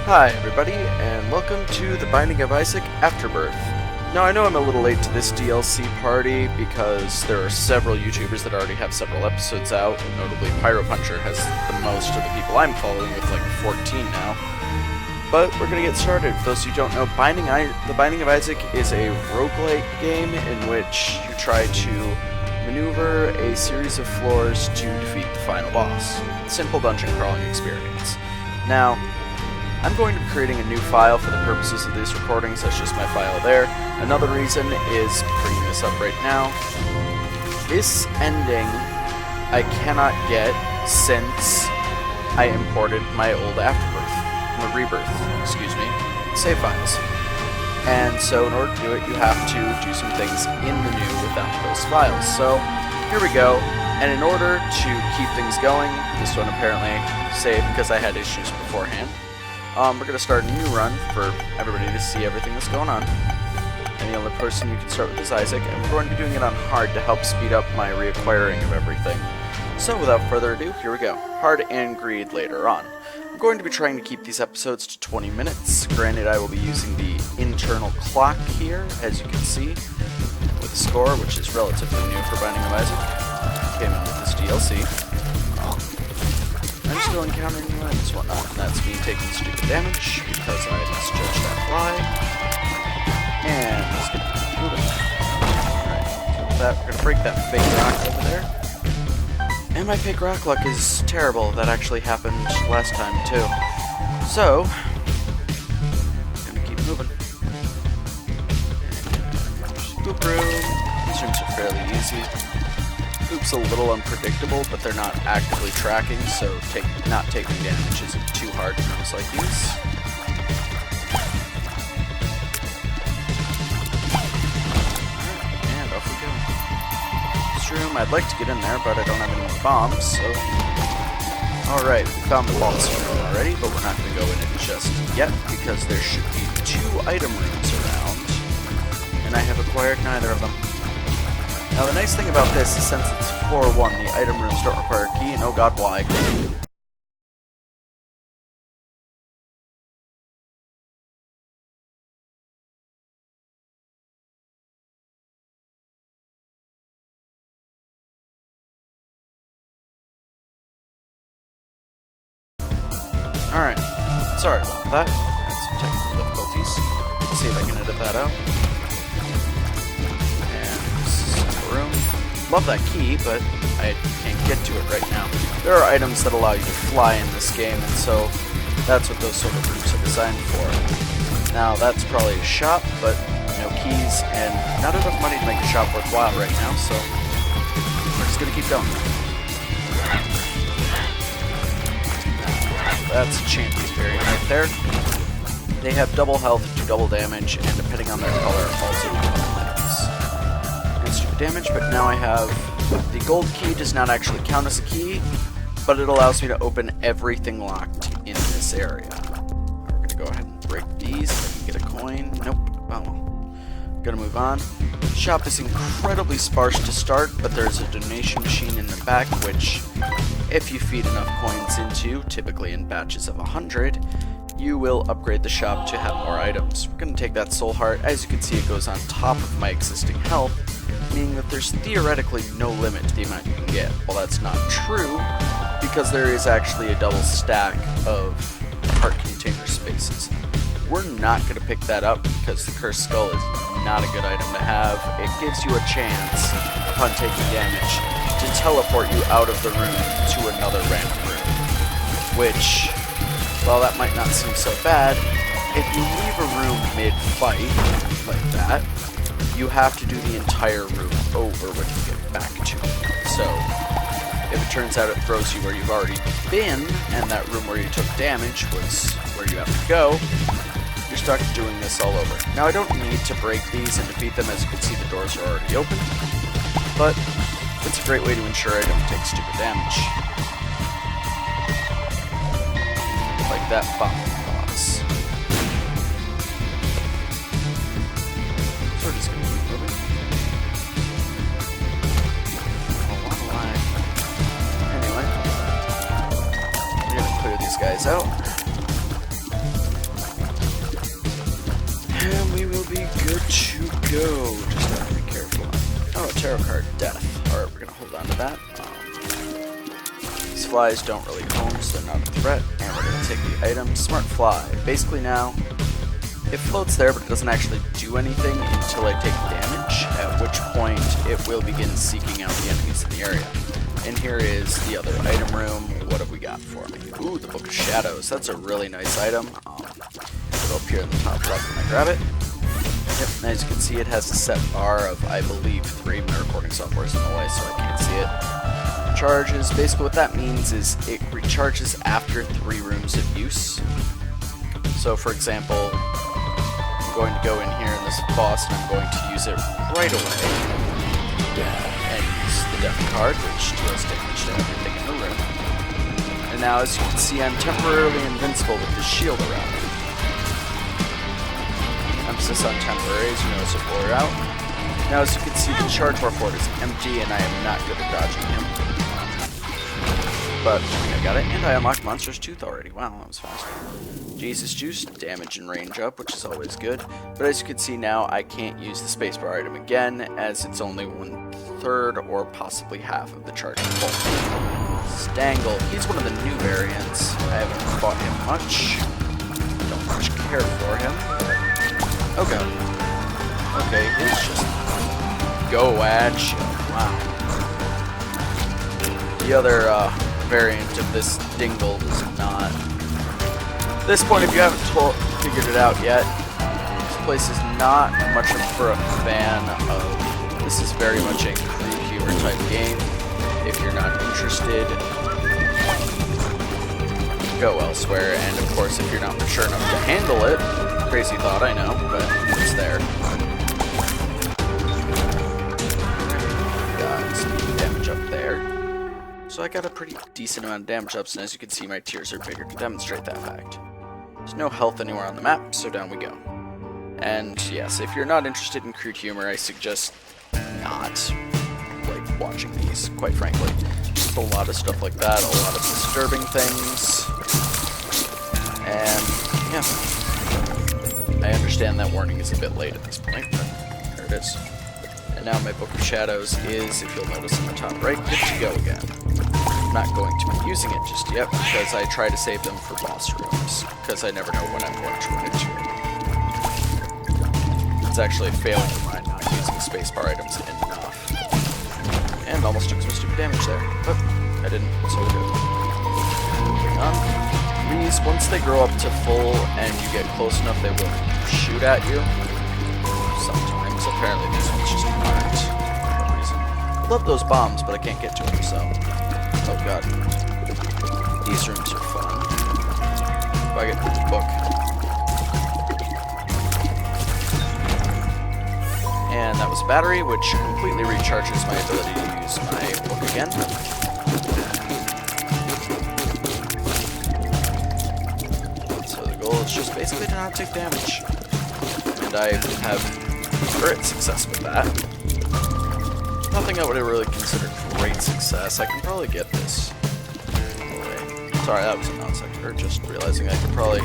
Hi everybody, and welcome to The Binding of Isaac Afterbirth. Now I know I'm a little late to this DLC party because there are several YouTubers that already have several episodes out, notably Pyro Puncher has the most of the people I'm following with like 14 now. But we're going to get started. For those of you who don't know, The Binding of Isaac is a roguelike game in which you try to maneuver a series of floors to defeat the final boss. Simple dungeon crawling experience. Now, I'm going to be creating a new file for the purposes of these recordings. That's just my file there. Another reason is bringing this up right now. This ending I cannot get since I imported my old Rebirth, save files. And so in order to do it, you have to do some things in the new without those files. So here we go. And in order to keep things going, this one apparently saved because I had issues beforehand. We're going to start a new run for everybody to see everything that's going on. And the only person you can start with is Isaac, and we're going to be doing it on hard to help speed up my reacquiring of everything. So without further ado, here we go. Hard and greed later on. I'm going to be trying to keep these episodes to 20 minutes. Granted, I will be using the internal clock here, as you can see, with a score, which is relatively new for Binding of Isaac. Came in with this DLC. I'm still encountering new items and whatnot, and that's me taking stupid damage because I misjudged that fly. And let's get moving. Alright, so with that, we're going to break that fake rock over there. And my fake rock luck is terrible. That actually happened last time, too. So, I'm going to keep moving. Boop room. These rooms are fairly easy. Oops, a little unpredictable, but they're not actively tracking, so not taking damage isn't too hard in rooms like these. Alright, and off we go. This room, I'd like to get in there, but I don't have any more bombs, so... Alright, we found the boss room already, but we're not going to go in it just yet, because there should be 2 item rooms around, and I have acquired neither of them. Now the nice thing about this is since it's floor 1, the item rooms don't require a key, and oh god, why? Alright, sorry about that. Had some technical difficulties. Let's see if I can edit that out. Room. Love that key, but I can't get to it right now. There are items that allow you to fly in this game, and so that's what those sort of rooms are designed for. Now, that's probably a shop, but no keys, and not enough money to make a shop worthwhile right now, so we're just gonna keep going. That's a champion variant right there. They have double health, do double damage, and depending on their color, also do double damage. Stupid damage, but now I have the gold key. Does not actually count as a key, but it allows me to open everything locked in this area. We're gonna go ahead and break these. If I can get a coin. Nope. Oh well. Gonna move on. Shop is incredibly sparse to start, but there's a donation machine in the back, which, if you feed enough coins into, typically in batches of 100, you will upgrade the shop to have more items. We're gonna take that soul heart. As you can see, it goes on top of my existing health, meaning that there's theoretically no limit to the amount you can get. Well, that's not true, because there is actually a double stack of heart container spaces. We're not going to pick that up, because the Cursed Skull is not a good item to have. It gives you a chance, upon taking damage, to teleport you out of the room to another random room. Which, while that might not seem so bad, if you leave a room mid-fight, like that, you have to do the entire room over when you get back to it. So, if it turns out it throws you where you've already been, and that room where you took damage was where you have to go, you're stuck doing this all over. Now, I don't need to break these and defeat them. As you can see, the doors are already open, but it's a great way to ensure I don't take stupid damage. Like that boss. So we're just gonna keep moving. Anyway, we're gonna clear these guys out. we will be good to go. Just have to be careful. Oh, a tarot card, Death. Alright, we're going to hold on to that. These flies don't really home, so they're not a threat. And we're going to take the item, Smart Fly. Basically now, it floats there, but it doesn't actually do anything until I take damage, at which point it will begin seeking out the enemies in the area. And here is the other item room. What have we got for me? Ooh, the Book of Shadows. That's a really nice item. It'll appear in the top left when I grab it. Yep, and as you can see, it has a set bar of, I believe, 3. My recording software is in the way, so I can't see it. Charges. Basically what that means is it recharges after 3 rooms of use. So, for example, I'm going to go in here in this boss, and I'm going to use it right away. And use the Death card, which deals damage to everything in the room. And now, as you can see, I'm temporarily invincible with the shield around me. Emphasis on temporary, as you notice it blur out. Now, as you can see, the charge bar for it is empty, and I am not good at dodging him. But I got it, and I unlocked Monster's Tooth already. Wow, that was fast. Jesus Juice, damage and range up, which is always good. But as you can see now, I can't use the spacebar item again, as it's only 1/3 or possibly half of the charge full. Stangle, he's one of the new variants. I haven't fought him much. Don't much care for him. Oh god. Okay, it's just go at you. Wow. The other variant of this Dingle does not. At this point, if you haven't figured it out yet, this place is not much for a fan of. This is very much a crude humor type game. If you're not interested, go elsewhere. And of course, if you're not mature enough to handle it, crazy thought, I know, but it's there. Got some damage up there. So I got a pretty decent amount of damage ups, and as you can see, my tears are bigger to demonstrate that fact. There's no health anywhere on the map, so down we go. And yes, if you're not interested in crude humor, I suggest not watching these, quite frankly. Just a lot of stuff like that, a lot of disturbing things. And yeah, I understand that warning is a bit late at this point, but there it is. And now my Book of Shadows is, if you'll notice in the top right, good to go again. I'm not going to be using it just yet because I try to save them for boss rooms, because I never know when I'm going to run into it. It's actually a failing of mine not using spacebar items enough. And almost took some stupid damage there, but I didn't, so we're good. Moving on. These, once they grow up to full and you get close enough, they will shoot at you. Sometimes. Apparently these ones just aren't, for no reason. I love those bombs, but I can't get to them, so. Oh god. These rooms are fun. If I get the book. And that was a battery, which completely recharges my ability to use my book again. So the goal is just basically to not take damage. And I have great success with that. Nothing I would have really considered great success. I can probably get this. Okay. Sorry, that was a non-sequitur. Just realizing I could probably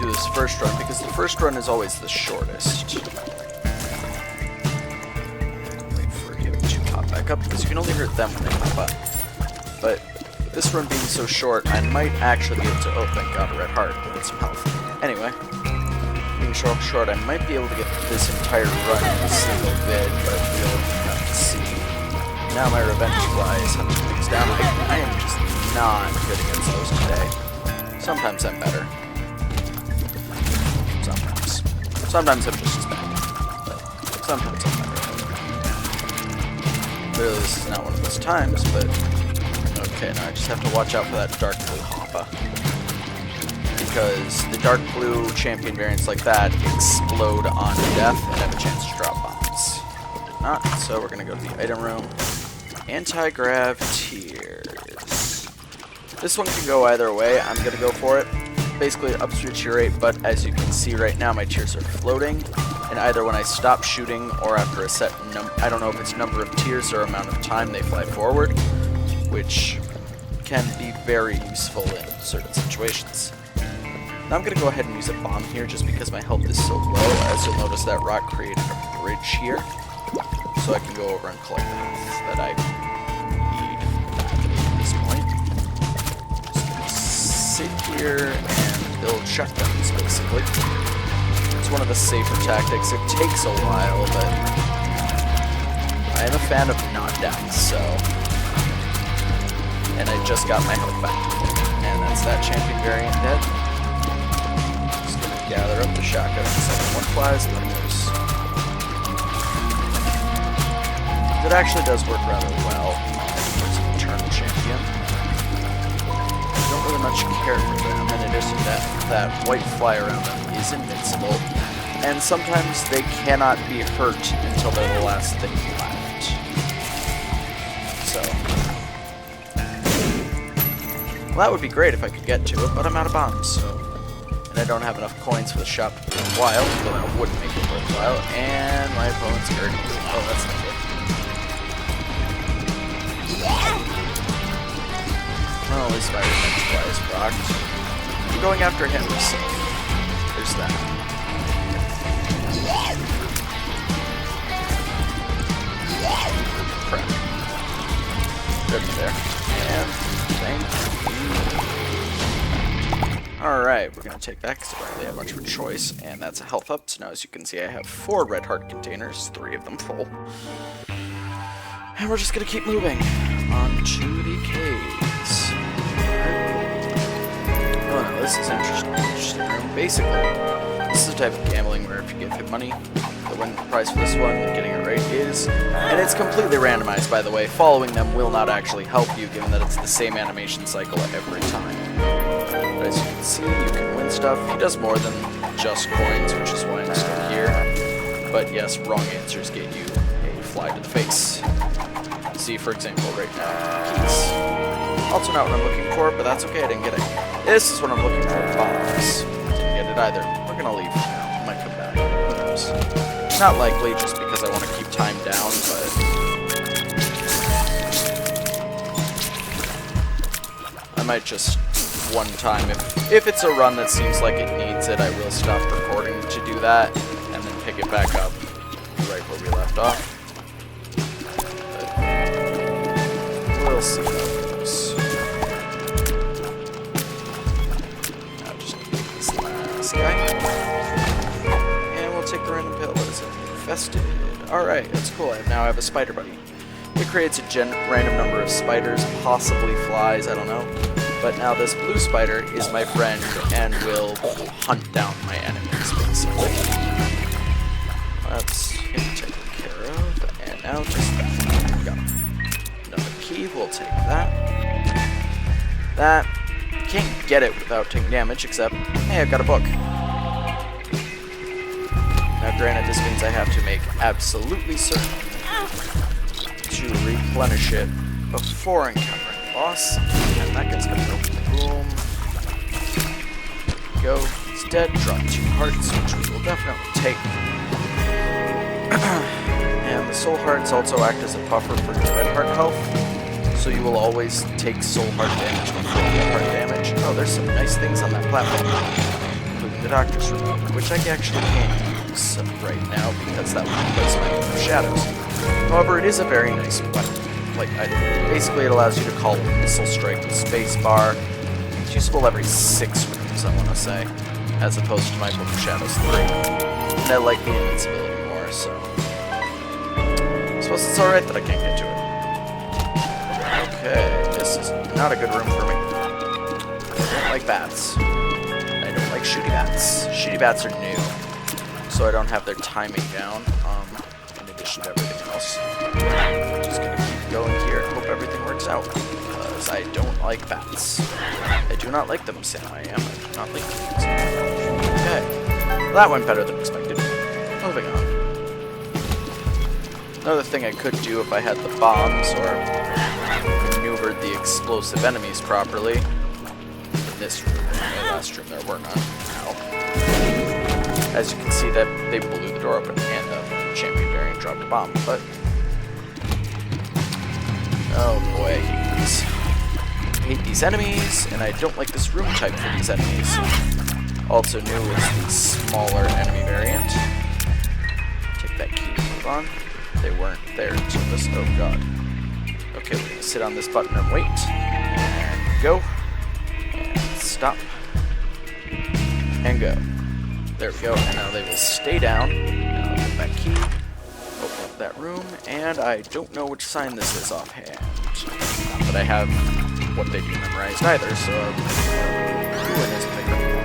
do this first run, because the first run is always the shortest. Wait for him to pop back up, because you can only hurt them when they pop up. But this run being so short, I might actually be able to... Oh, thank god, red heart. Get some health. Anyway. Being short, I might be able to get this entire run in a single vid, but we'll have to see. Now my revenge flies hunting things down. I am just not good against those today. Sometimes I'm better. Sometimes I'm just as bad. But sometimes I'm better. Clearly this is not one of those times, but... Okay, now I just have to watch out for that dark blue hoppa. Because the dark blue champion variants like that explode on death and have a chance to drop bombs. Did not, so we're going to go to the item room. Anti-grav tears. This one can go either way. I'm going to go for it. Basically ups your tear rate, but as you can see right now, my tears are floating. And either when I stop shooting or after a set I don't know if it's number of tears or amount of time they fly forward, which can be very useful in certain situations. Now I'm going to go ahead and use a bomb here just because my health is so low. As you'll notice, that rock created a bridge here. So I can go over and collect the health that I need at this point. Just going to sit here and build shotguns, basically. It's one of the safer tactics. It takes a while, but I am a fan of knockdowns, so... And I just got my health back. And that's that champion variant dead. Gather up the shotgun, second one flies, and then moves. It actually does work rather well as an eternal champion. I don't really much care for them, in addition to that white fly around them is invincible, and sometimes they cannot be hurt until they're the last thing left. So, well, that would be great if I could get to it, but I'm out of bombs, so... I don't have enough coins for the shop worthwhile, though that wouldn't make it worthwhile, and my opponent's hurting. Oh, that's not good. Well, at least Spider-Man's fly is rocked. I'm going after him, so there's that. Crap. Good there. And thank you. Alright, we're going to take that because I don't really have much of a choice, and that's a health up. So now, as you can see, I have 4 red heart containers, 3 of them full. And we're just going to keep moving on to the caves. Oh, now this is interesting room. Basically, this is the type of gambling where if you give him money, the win price for this one, getting it right, is... And it's completely randomized, by the way. Following them will not actually help you, given that it's the same animation cycle every time. But as you can see, you can win stuff. He does more than just coins, which is why I'm still here. But yes, wrong answers get you a fly to the face. See, for example, right now, keys. Also not what I'm looking for, but that's okay, I didn't get it. This is what I'm looking for, bombs. Didn't get it either. We're gonna leave for now. Might come back. Who knows? Not likely, just because I want to keep time down, but... I might just... one time. If it's a run that seems like it needs it, I will stop recording to do that, and then pick it back up right where we left off. But we'll see how it goes. Now just take this last guy. And we'll take the random pill. What is it? Infested. Alright, that's cool. I now have a spider buddy. It creates a random number of spiders, possibly flies, I don't know. But now this blue spider is my friend and will hunt down my enemies, basically. That's him taken care of. And now just that. There we go. Another key, we'll take that. That. Can't get it without taking damage, except, hey, I've got a book. Now granted, this means I have to make absolutely certain to replenish it before encountering boss, and that gets gonna go. Boom. Go. He's dead. Drop 2 hearts, which we will definitely take. And the soul hearts also act as a buffer for your red heart health, so you will always take soul heart damage before red heart damage. Oh, there's some nice things on that platform, including the doctor's room, which I actually can't use right now because that will replace my Book of Shadows. However, it is a very nice weapon. Basically, it allows you to call missile strike with spacebar. It's useful every 6 rooms, I want to say, as opposed to my Book of Shadows 3. And I like the invincibility more, so... I suppose it's alright that I can't get to it. Okay, this is not a good room for me. I don't like bats. I don't like shooty bats. Shooty bats are new, so I don't have their timing down, in addition to everything else. Just gonna keep going here and hope everything works out, because I don't like bats. I do not like them, Sam. I do not like them. Okay. Well, that went better than expected. Moving on. Another thing I could do if I had the bombs or maneuvered the explosive enemies properly. In this room, in the last room there were none. Ow. As you can see, that they blew the door open and the champion variant dropped a bomb, but oh boy, I hate these enemies, and I don't like this room type for these enemies. Also new is the smaller enemy variant. Take that key and move on. They weren't there until this. Oh god. Okay, we're gonna sit on this button and wait. And go. And stop. And go. There we go. And now they will stay down. Now I'll get that key. Open up that room. And I don't know which sign this is offhand. Not that I have what they do memorized either, so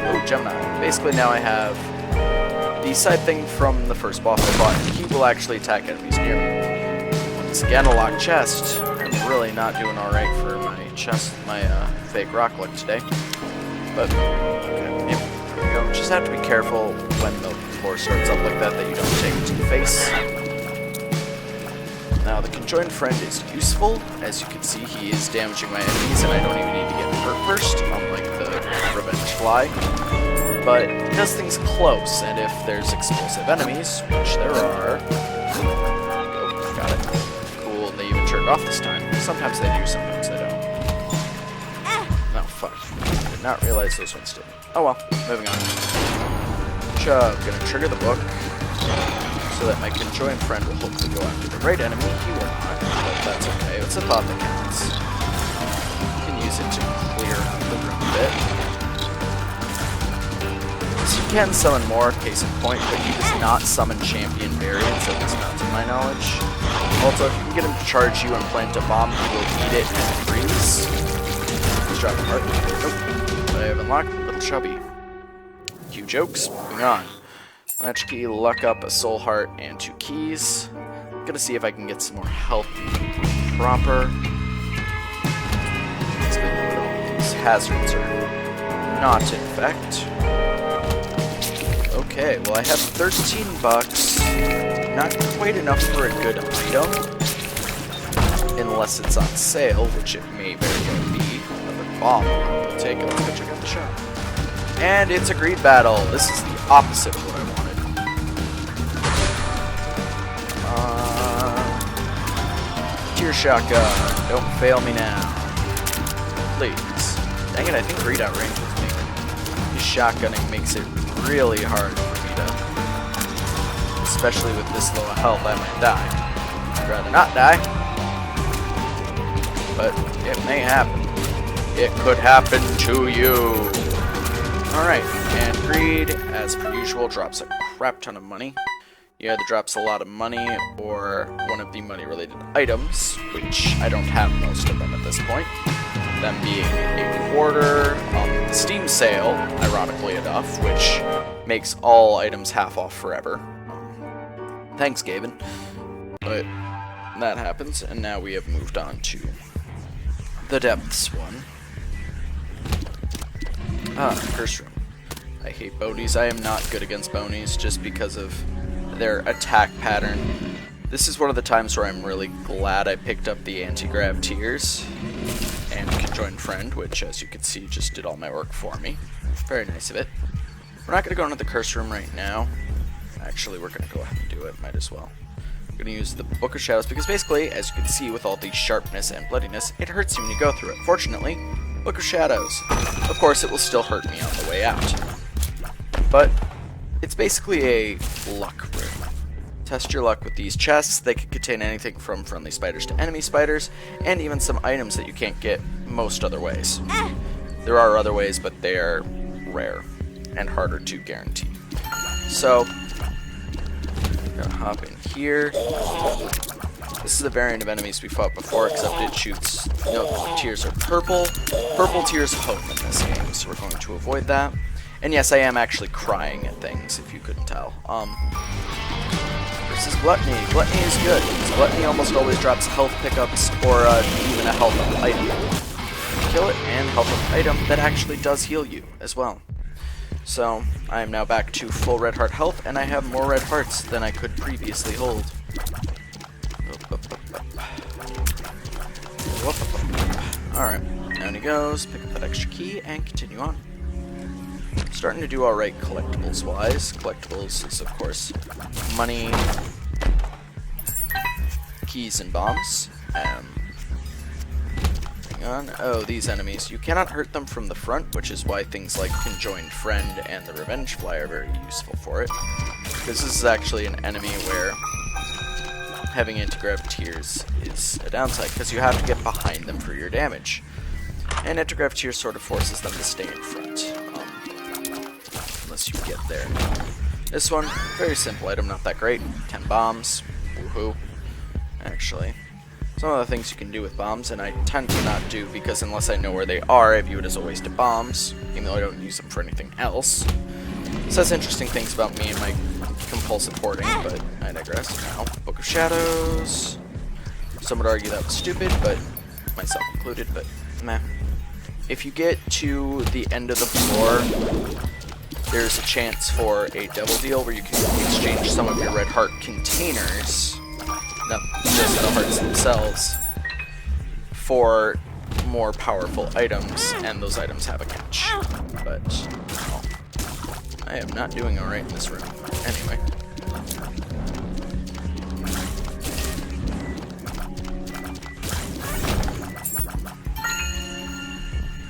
oh, Gemini. Basically now I have the side thing from the first boss I fought, and he will actually attack enemies near me. Once again, a locked chest. I'm really not doing alright for my chest, my fake rock luck today. But, okay, yep, there we go. Just have to be careful when the floor starts up like that you don't take it to the face. Now, the conjoined friend is useful. As you can see, he is damaging my enemies, and I don't even need to get hurt first, unlike the revenge fly. But it does things close, and if there's explosive enemies, which there are... Oh, got it. Cool, they even turned off this time. Sometimes they do, sometimes they don't. No, fuck. Did not realize those ones didn't. Oh well, moving on. Chug, gonna trigger the book, so that my conjoined friend will hopefully go after the right enemy. He will not, but that's okay. It's a thought that counts. You can use it to clear the room a bit. So you can summon more, case in point, but he does not summon champion variants, at least not to my knowledge. Also, if you can get him to charge you and plant a bomb, he will eat it and freeze. Let's drop a heart. Nope. But I have unlocked Little Chubby. Cue jokes. Moving on. Latch key, luck up, a soul heart, and 2 keys. I'm gonna see if I can get some more health proper. These hazards are not in effect. Okay, well I have 13 bucks. Not quite enough for a good item. Unless it's on sale, which it may very well be. Another bomb. I'll take it. Let's go check out the shop. And it's a greed battle. This is the opposite of what I wanted. Tear shotgun. Don't fail me now. Please. Dang it, I think greed outranges me. His shotgunning makes it really hard for me to... Especially with this low health, I might die. I'd rather not die. But it may happen. It could happen to you. Alright, and greed, as per usual, drops a crap ton of money. You either drops a lot of money or one of the money-related items, which I don't have most of them at this point. Them being a quarter on the Steam sale, ironically enough, which makes all items half off forever. Thanks, Gaben. But that happens, and now we have moved on to the Depths one. Curse room. I hate bonies. I am not good against bonies just because of their attack pattern. This is one of the times where I'm really glad I picked up the anti-grav tears and conjoined friend, which, as you can see, just did all my work for me. Very nice of it. We're not going to go into the curse room right now. Actually, we're going to go ahead and do it. Might as well. I'm going to use the Book of Shadows because basically, as you can see, with all the sharpness and bloodiness, it hurts you when you go through it. Fortunately, Book of Shadows. Of course, it will still hurt me on the way out. But it's basically a luck room. Test your luck with these chests. They can contain anything from friendly spiders to enemy spiders, and even some items that you can't get most other ways. There are other ways, but they are rare and harder to guarantee. So, I'm gonna hop in here. This is the variant of enemies we fought before, except it shoots, the tears are purple. Purple tears hope in this game, so we're going to avoid that. And yes, I am actually crying at things, if you couldn't tell. Versus Gluttony. Gluttony is good, because Gluttony almost always drops health pickups, or even a health up item. Kill it, and health up item that actually does heal you, as well. So, I am now back to full red heart health, and I have more red hearts than I could previously hold. Alright, down he goes, pick up that extra key, and continue on. Starting to do alright collectibles-wise. Collectibles is, of course, money, keys, and bombs. on? Oh, these enemies. You cannot hurt them from the front, which is why things like Conjoined Friend and the Revenge Fly are very useful for it. Because this is actually an enemy where having anti-grav tears is a downside, because you have to get behind them for your damage. And anti-grav tears sort of forces them to stay in front, unless you get there. This one, very simple item, not that great. 10 bombs, woohoo. Actually, some of the things you can do with bombs, and I tend to not do, because unless I know where they are, I view it as a waste of bombs, even though I don't use them for anything else. This has interesting things about me and my compulsive hoarding, but I digress. Now, Book of Shadows. Some would argue that was stupid, but myself included, but meh. If you get to the end of the floor, there's a chance for a double deal where you can exchange some of your red heart containers, not just the hearts themselves, for more powerful items, and those items have a catch. But, well, I am not doing alright in this room. Anyway.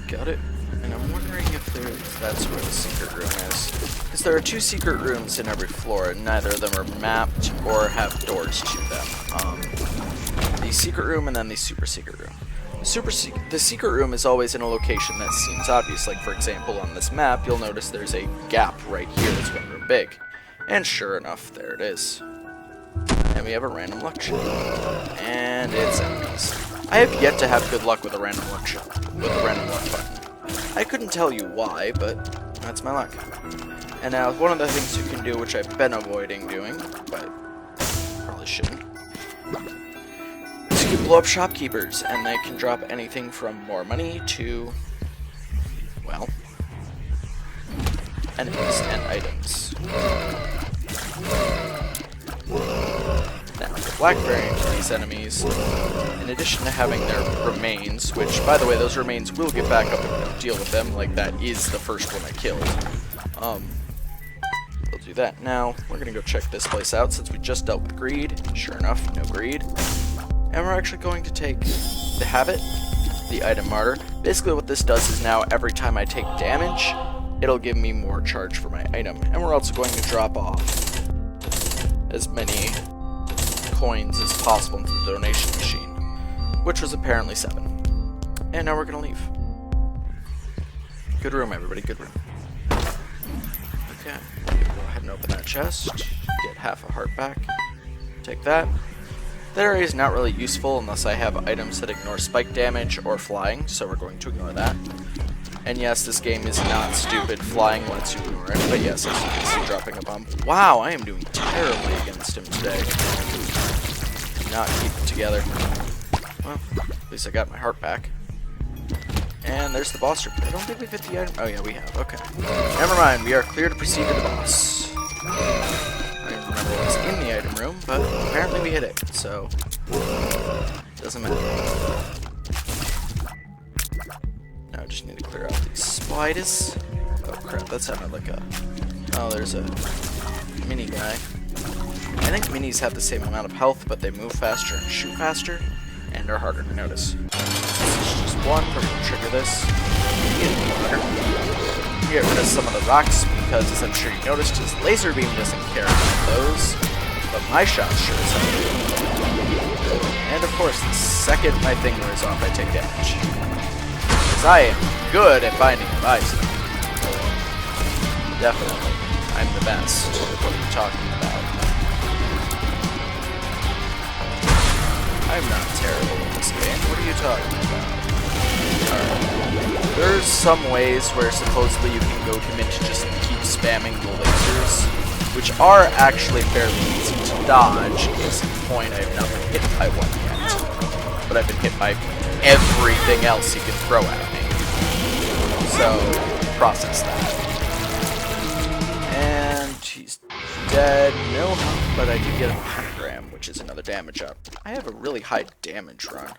Got it. And I'm wondering if that's where the secret room is. Because there are 2 secret rooms in every floor, and neither of them are mapped or have doors to them. The secret room and then the super secret room. The secret room is always in a location that seems obvious. Like, for example, on this map, you'll notice there's a gap right here that's one room big. And sure enough, there it is. And we have a random luck shot. And it's enemies. I have yet to have good luck with a random luck shot, with a random luck button. I couldn't tell you why, but that's my luck. And now, one of the things you can do, which I've been avoiding doing, but probably shouldn't, is you can blow up shopkeepers, and they can drop anything from more money to, well, enemies and items. Now, the black variant of these enemies, in addition to having their remains, which, by the way, those remains will get back up if you don't deal with them, like that is the first one I killed. We'll do that now. We're gonna go check this place out since we just dealt with greed. Sure enough, no greed. And we're actually going to take the habit, the item martyr. Basically what this does is now every time I take damage, it'll give me more charge for my item. And we're also going to drop off as many coins as possible into the donation machine, which was apparently 7. And now we're gonna leave. Good room, everybody, good room. Okay, go ahead and open that chest, get half a heart back, take that. That area is not really useful unless I have items that ignore spike damage or flying, so we're going to ignore that. And yes, this game is not stupid flying once you ignore it, but yes, as you can see, dropping a bomb. Wow, I am doing terribly against him today. Not keep it together. Well, at least I got my heart back. And there's the boss room. I don't think we've hit the item. Oh yeah, we have. Okay. Never mind, we are clear to proceed to the boss. I don't remember what was in the item room, but apparently we hit it, so doesn't matter. Now I just need to clear out these spiders. Oh crap, that sounded like a... Oh, there's a mini guy. I think minis have the same amount of health, but they move faster and shoot faster, and are harder to notice. This is just one, we're going to trigger this. Get rid of some of the rocks, because as I'm sure you noticed, his laser beam doesn't care about those, but my shots sure as hell do. And of course, the second my thing wears off, I take damage. Because I am good at binding of Isaac. Definitely. I'm the best. What are you talking about? I'm not terrible in this game. What are you talking about? Alright. There's some ways where supposedly you can go to mint to just keep spamming the lasers, which are actually fairly easy to dodge. Case in point, I have not been hit by one yet. But I've been hit by everything else you can throw at me. So, process that. And he's dead. No health, but I did get a pentagram, which is another damage up. I have a really high damage run.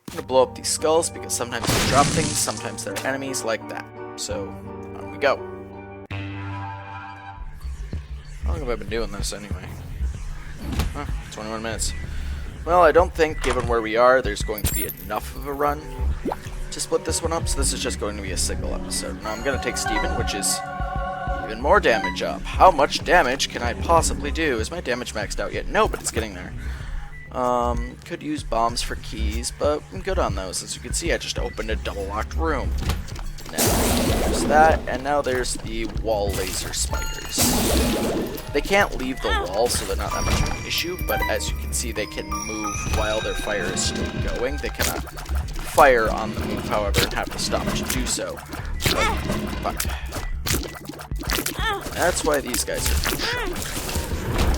I'm gonna blow up these skulls because sometimes they drop things, sometimes they're enemies like that. So, on we go. How long have I been doing this anyway? Huh, 21 minutes. Well, I don't think, given where we are, there's going to be enough of a run. to split this one up, so this is just going to be a single episode. Now I'm going to take Steven, which is even more damage up. How much damage can I possibly do? Is my damage maxed out yet? No, but it's getting there. Could use bombs for keys, but I'm good on those. As you can see, I just opened a double-locked room. Now, there's that, and now there's the wall laser spiders. They can't leave the wall, so they're not that much of an issue, but as you can see, they can move while their fire is still going. They cannot fire on the move, however, and have to stop to do so. But that's why these guys are crucial.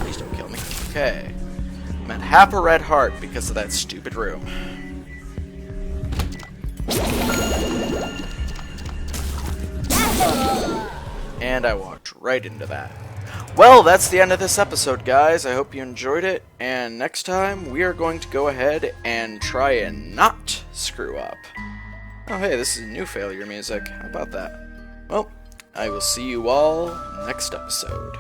Please don't kill me. Okay. I'm at half a red heart because of that stupid room. And I walked right into that. Well, that's the end of this episode, guys. I hope you enjoyed it, and next time we are going to go ahead and try and not screw up. Oh hey, this is new failure music. How about that? Well, I will see you all next episode.